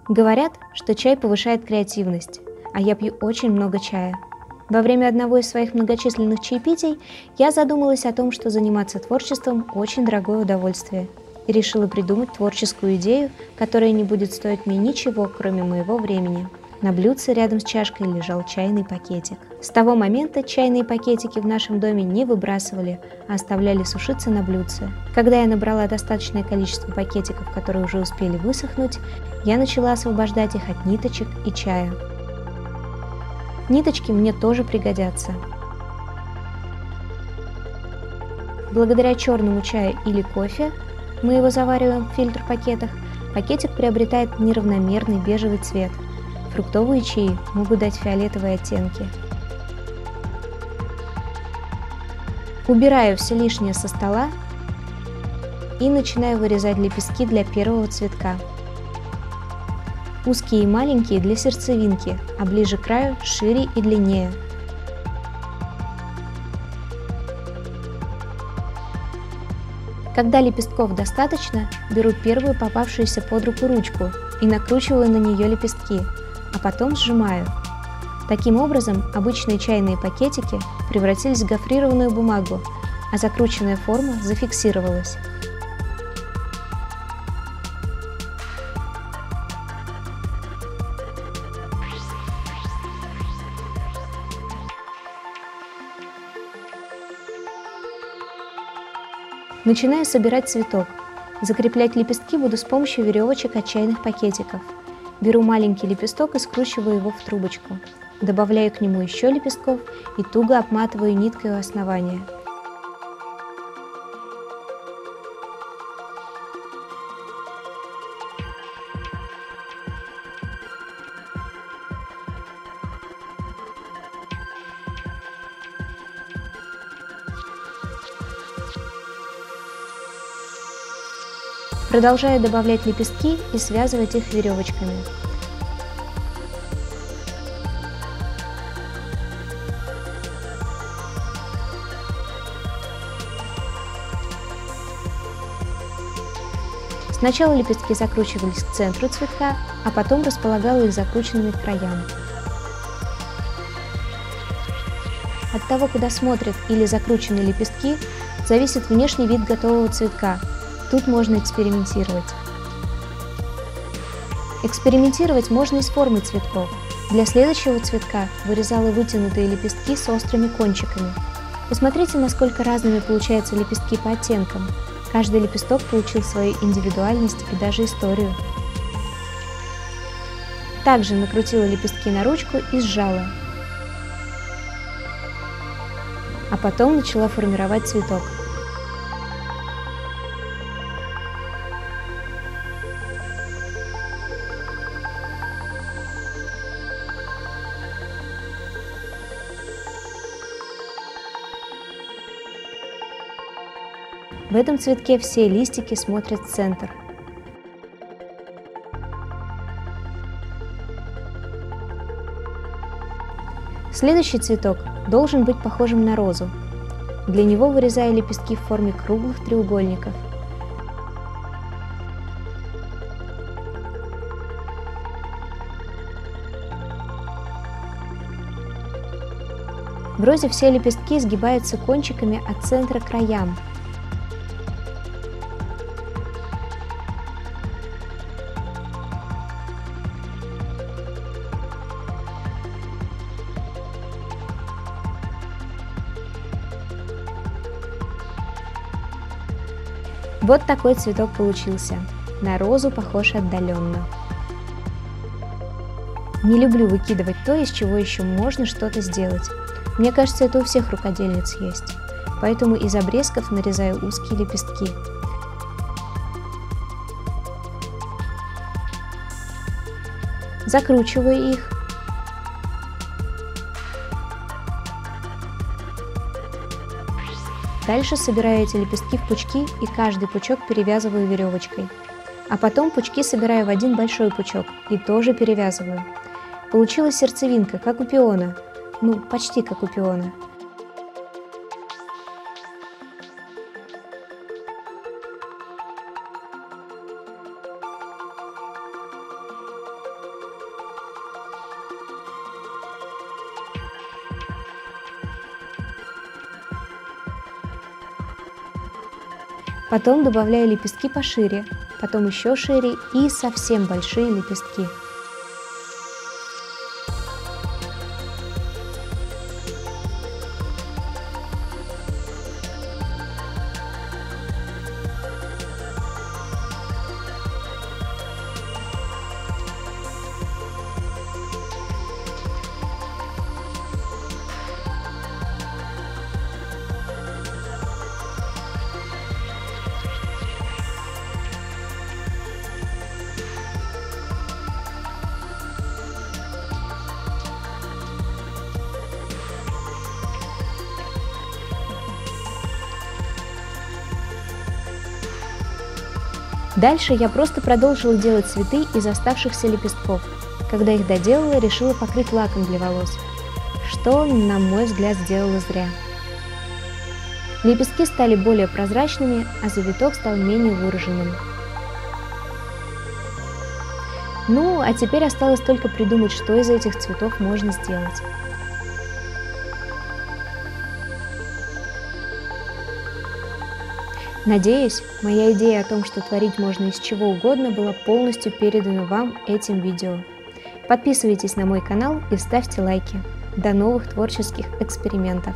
Говорят, что чай повышает креативность, а я пью очень много чая. Во время одного из своих многочисленных чаепитий я задумалась о том, что заниматься творчеством – очень дорогое удовольствие, и решила придумать творческую идею, которая не будет стоить мне ничего, кроме моего времени. На блюдце рядом с чашкой лежал чайный пакетик. С того момента чайные пакетики в нашем доме не выбрасывали, а оставляли сушиться на блюдце. Когда я набрала достаточное количество пакетиков, которые уже успели высохнуть, я начала освобождать их от ниточек и чая. Ниточки мне тоже пригодятся. Благодаря черному чаю или кофе, мы его завариваем в фильтр-пакетах, пакетик приобретает неравномерный бежевый цвет. Фруктовые чаи могут дать фиолетовые оттенки. Убираю все лишнее со стола и начинаю вырезать лепестки для первого цветка. Узкие и маленькие для сердцевинки, а ближе к краю шире и длиннее. Когда лепестков достаточно, беру первую попавшуюся под руку ручку и накручиваю на нее лепестки, а потом сжимаю. Таким образом, обычные чайные пакетики превратились в гофрированную бумагу, а закрученная форма зафиксировалась. Начинаю собирать цветок. Закреплять лепестки буду с помощью веревочек от чайных пакетиков. Беру маленький лепесток и скручиваю его в трубочку. Добавляю к нему еще лепестков и туго обматываю ниткой у основания. Продолжаю добавлять лепестки и связывать их веревочками. Сначала лепестки закручивались к центру цветка, а потом располагала их закрученными к краям. От того, куда смотрят или закручены лепестки, зависит внешний вид готового цветка. Тут можно экспериментировать. Экспериментировать можно и с формой цветков. Для следующего цветка вырезала вытянутые лепестки с острыми кончиками. Посмотрите, насколько разными получаются лепестки по оттенкам. Каждый лепесток получил свою индивидуальность и даже историю. Также накрутила лепестки на ручку и сжала. А потом начала формировать цветок. В этом цветке все листики смотрят в центр. Следующий цветок должен быть похожим на розу. Для него вырезаю лепестки в форме круглых треугольников. В розе все лепестки сгибаются кончиками от центра к краям. Вот такой цветок получился. На розу похож отдаленно. Не люблю выкидывать то, из чего еще можно что-то сделать. Мне кажется, это у всех рукодельниц есть. Поэтому из обрезков нарезаю узкие лепестки. Закручиваю их. Дальше собираю эти лепестки в пучки и каждый пучок перевязываю веревочкой. А потом пучки собираю в один большой пучок и тоже перевязываю. Получилась сердцевинка, как у пиона. Ну, почти как у пиона. Потом добавляю лепестки пошире, потом еще шире и совсем большие лепестки. Дальше я просто продолжила делать цветы из оставшихся лепестков. Когда их доделала, решила покрыть лаком для волос, что, на мой взгляд, сделала зря. Лепестки стали более прозрачными, а завиток стал менее выраженным. Ну, а теперь осталось только придумать, что из этих цветов можно сделать. Надеюсь, моя идея о том, что творить можно из чего угодно, была полностью передана вам этим видео. Подписывайтесь на мой канал и ставьте лайки. До новых творческих экспериментов!